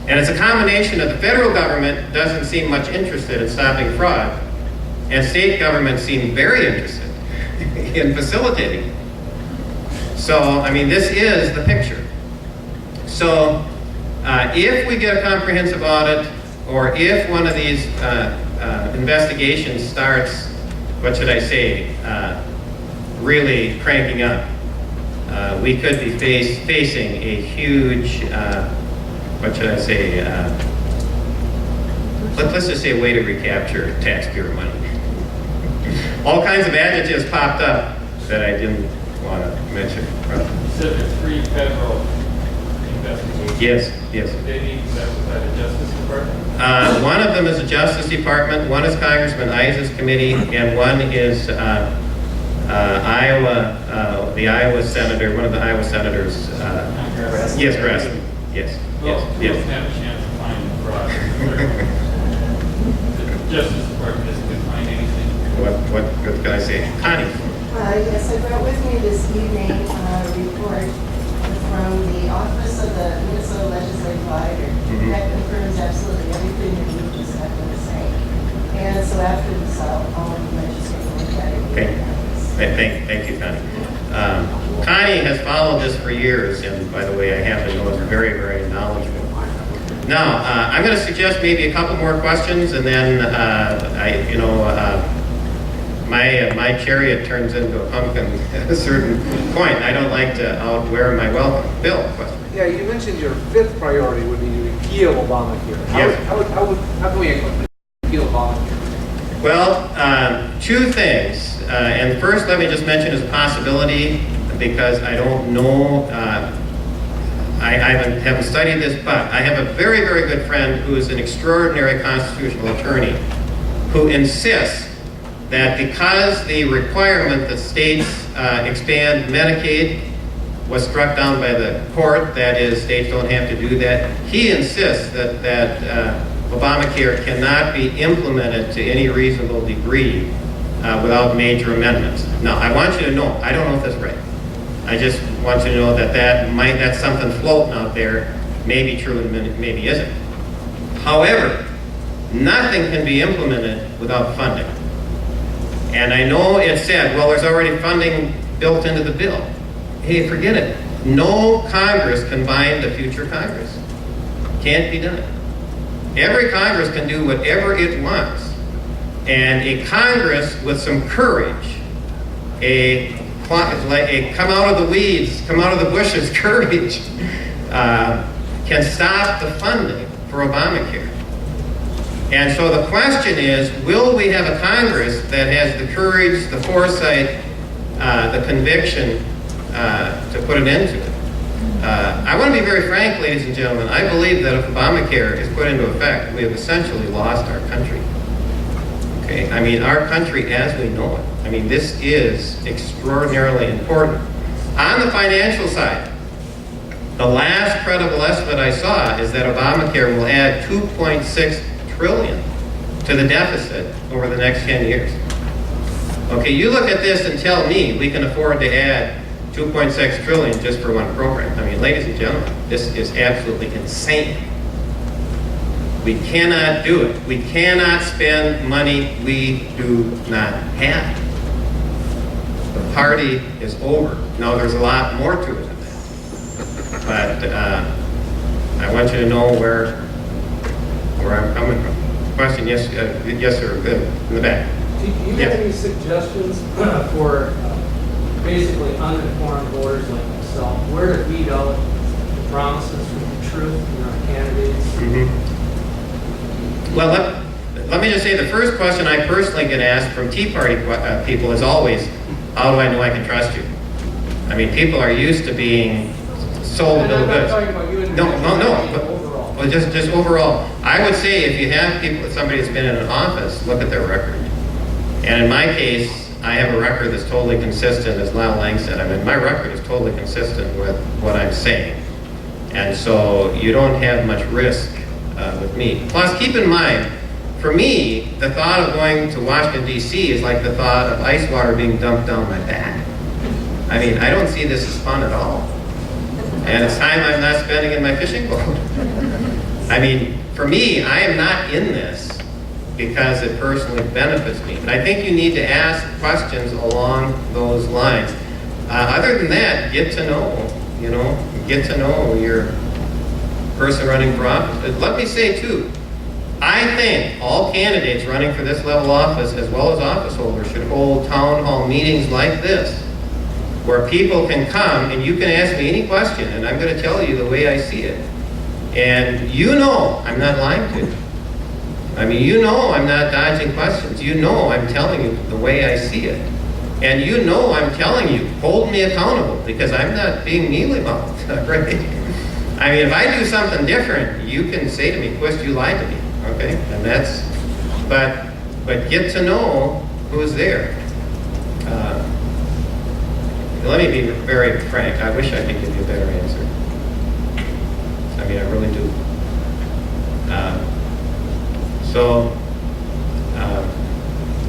And it's a combination of the federal government doesn't seem much interested in stopping fraud, and state governments seem very interested in facilitating it. So, I mean, this is the picture. So, if we get a comprehensive audit, or if one of these investigations starts, what should I say, really cranking up, we could be facing a huge, what should I say, let's just say a way to recapture taxpayer money. All kinds of adjectives popped up that I didn't want to mention. So there's 3 federal investigations? Yes. They need to by the Justice Department? One of them is the Justice Department, one is Congressman Isaac's committee, and one is Iowa, the Iowa senator, one of the Iowa senators. Yes, Grassley. Yes. Well, who doesn't have a chance to find fraud? The Justice Department isn't find anything. What can I say? Connie. Yes, I brought with me this evening a report from the Office of the Minnesota Legislative Auditor that confirms absolutely everything that you just have to say. And so after this, I'll legislate look at it. Okay. Thank you, Connie. Connie has followed this for years, and by the way, I happen to know is very, very knowledgeable. Now, I'm going to suggest maybe a couple more questions, and then my chariot turns into a pumpkin at a certain point. I don't like to outwear my welcome. Bill, question. Yeah, you mentioned your 5th priority would be to repeal Obamacare. Yes. How can we repeal Obamacare? Well, 2 things. And first, let me just mention as a possibility, because I don't know, I haven't studied this, but I have a very, very good friend who is an extraordinary constitutional attorney who insists that because the requirement that states expand Medicaid was struck down by the court, that is, states don't have to do that, he insists that Obamacare cannot be implemented to any reasonable degree without major amendments. Now, I want you to know, I don't know if that's right. I just want you to know that's something floating out there, maybe true and maybe isn't. However, nothing can be implemented without funding. And I know it said, well, there's already funding built into the bill. Hey, forget it. No Congress can bind a future Congress. Can't be done. Every Congress can do whatever it wants. And a Congress with some courage, a come out of the weeds, come out of the bushes courage, can stop the funding for Obamacare. And so the question is, will we have a Congress that has the courage, the foresight, the conviction to put an end to it? I want to be very frank, ladies and gentlemen. I believe that if Obamacare is put into effect, we have essentially lost our country. Okay, I mean, our country as we know it. I mean, this is extraordinarily important. On the financial side, the last credible estimate I saw is that Obamacare will add $2.6 trillion to the deficit over the next 10 years. Okay, you look at this and tell me we can afford to add $2.6 trillion just for one program. I mean, ladies and gentlemen, this is absolutely insane. We cannot do it. We cannot spend money we do not have. The party is over. Now, there's a lot more to it than that. But I want you to know where I'm coming from. Question, yes, yes, sir, in the back. Do you have any suggestions for basically uninformed voters like myself, where to weed out the promises from the truth in our candidates? Mm-hmm. Well, let me just say the first question I personally get asked from Tea Party people is always, how do I know I can trust you? I mean, people are used to being sold a bill of goods. I'm not talking about you. No. Overall. Well, just overall, I would say if you have somebody that's been in an office, look at their record. And in my case, I have a record that's totally consistent, as Lyle Lang said. I mean, my record is totally consistent with what I'm saying. And so you don't have much risk with me. Plus, keep in mind, for me, the thought of going to Washington, D.C. is like the thought of ice water being dumped down my back. I mean, I don't see this as fun at all. And it's time I'm not spending in my fishing boat. I mean, for me, I am not in this because it personally benefits me. But I think you need to ask questions along those lines. Other than that, get to know your person running for office. But let me say too, I think all candidates running for this level office, as well as office holders, should hold town hall meetings like this, where people can come and you can ask me any question, and I'm going to tell you the way I see it. And you know I'm not lying to you. I mean, you know I'm not dodging questions. You know I'm telling you the way I see it. And you know I'm telling you, hold me accountable, because I'm not being mealy-mouthed, right? I mean, if I do something different, you can say to me, Quist, you lied to me, okay? And that's, but get to know who's there. Let me be very frank. I wish I could give you a better answer. I mean, I really do. So,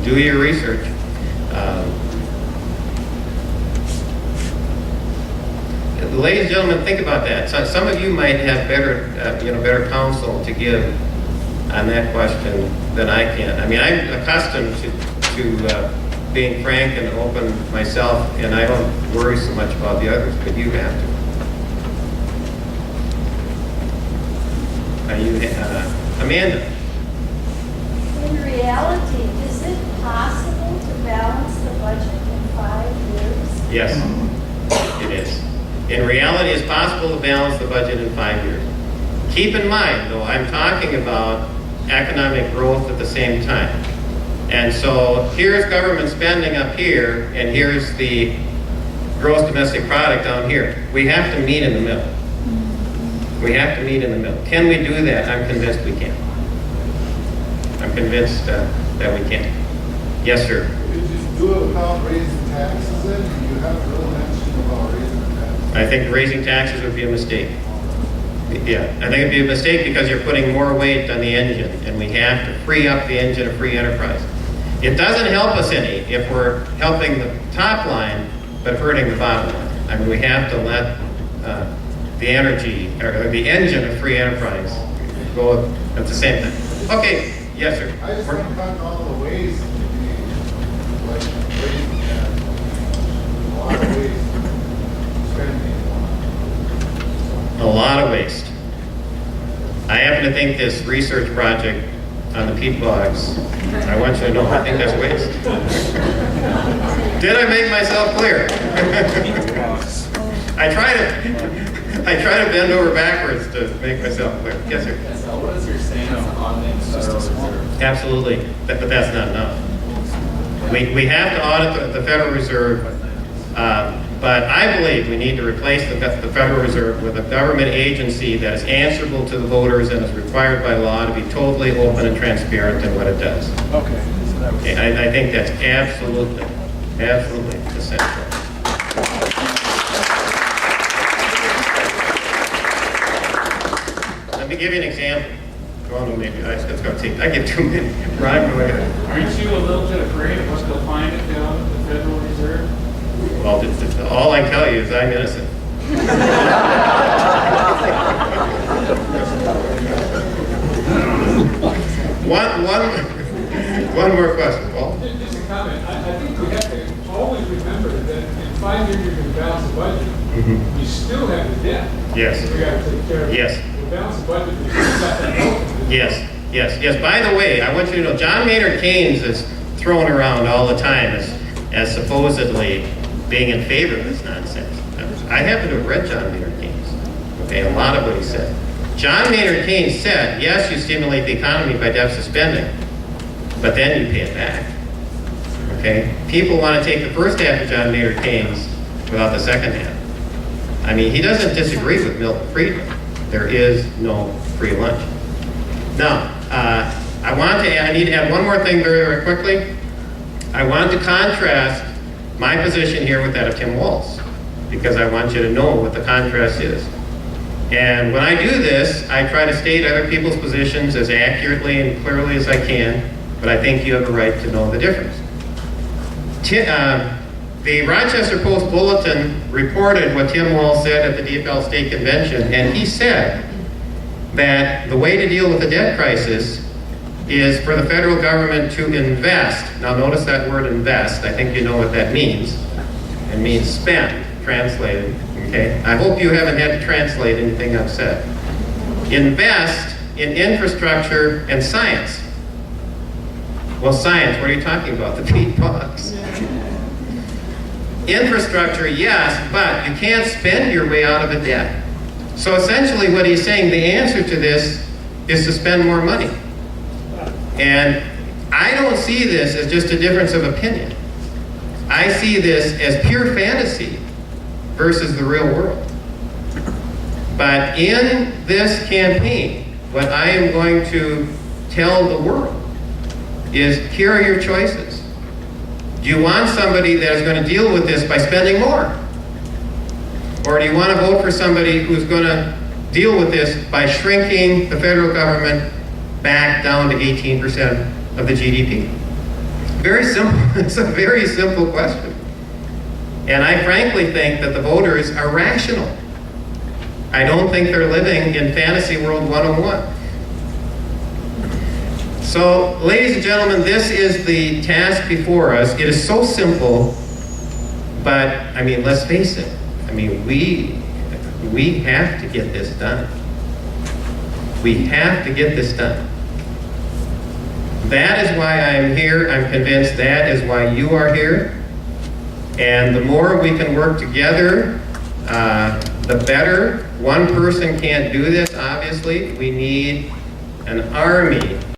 do your research. Ladies and gentlemen, think about that. So, some of you might have better counsel to give on that question than I can. I mean, I'm accustomed to being frank and open myself, and I don't worry so much about the others, but you have to. Amanda? In reality, is it possible to balance the budget in 5 years? Yes, it is. In reality, it's possible to balance the budget in 5 years. Keep in mind, though, I'm talking about economic growth at the same time. And so here's government spending up here, and here's the gross domestic product down here. We have to meet in the middle. We have to meet in the middle. Can we do that? I'm convinced we can. I'm convinced that we can. Yes, sir. Did you do it without raising taxes then? You haven't really mentioned about raising the taxes. I think raising taxes would be a mistake. Yeah, I think it'd be a mistake because you're putting more weight on the engine, and we have to free up the engine of free enterprise. It doesn't help us any if we're helping the top line, but hurting the bottom line. I mean, we have to let the energy, or the engine of free enterprise go at the same time. Okay, yes, sir. I just want to talk all the ways to be like raising taxes. A lot of ways to spending. A lot of waste. I happen to think this research project on the peat bogs, I want you to know, I think that's waste. Did I make myself clear? I try to bend over backwards to make myself clear. Yes, sir. So what is your stance on the Federal Reserve? Absolutely, but that's not enough. We have to audit the Federal Reserve, but I believe we need to replace the Federal Reserve with a government agency that is answerable to the voters and is required by law to be totally open and transparent in what it does. Okay, I think that's absolutely essential. Let me give you an example. Well, no, maybe I get 2 minutes. Right, go ahead. Aren't you a little bit afraid of what they'll find at the Federal Reserve? Well, all I tell you is I'm innocent. One more question, Paul. Just a comment. I think we have to always remember that in 5 years you're going to balance the budget. Mm-hmm. You still have the debt. Yes. We got to take care of it. Yes. The balance the budget, you still got that health. Yes. By the way, I want you to know, John Maynard Keynes is thrown around all the time as supposedly being in favor of this nonsense. I happen to have read John Maynard Keynes. Okay, a lot of what he said. John Maynard Keynes said, yes, you stimulate the economy by deficit spending, but then you pay it back. Okay? People want to take the first half of John Maynard Keynes without the second half. I mean, he doesn't disagree with Milton Friedman. There is no free lunch. Now, I need to add one more thing very, very quickly. I want to contrast my position here with that of Tim Walz, because I want you to know what the contrast is. And when I do this, I try to state other people's positions as accurately and clearly as I can, but I think you have a right to know the difference. The Rochester Post Bulletin reported what Tim Walz said at the DFL State Convention, and he said, that the way to deal with the debt crisis is for the federal government to invest. Now notice that word invest. I think you know what that means. It means spend, translated, okay? I hope you haven't had to translate anything I've said. Invest in infrastructure and science. Well, science, what are you talking about? The peat box. Infrastructure, yes, but you can't spend your way out of a debt. So essentially what he's saying, the answer to this is to spend more money. And I don't see this as just a difference of opinion. I see this as pure fantasy versus the real world. But in this campaign, what I am going to tell the world is, here are your choices. Do you want somebody that is going to deal with this by spending more? Or do you want to vote for somebody who's going to deal with this by shrinking the federal government back down to 18% of the GDP? Very simple. It's a very simple question. And I frankly think that the voters are rational. I don't think they're living in fantasy world 101. So, ladies and gentlemen, this is the task before us. It is so simple, but, I mean, let's face it. I mean, we have to get this done. We have to get this done. That is why I am here. I'm convinced that is why you are here. And the more we can work together, the better. One person can't do this, obviously. We need an army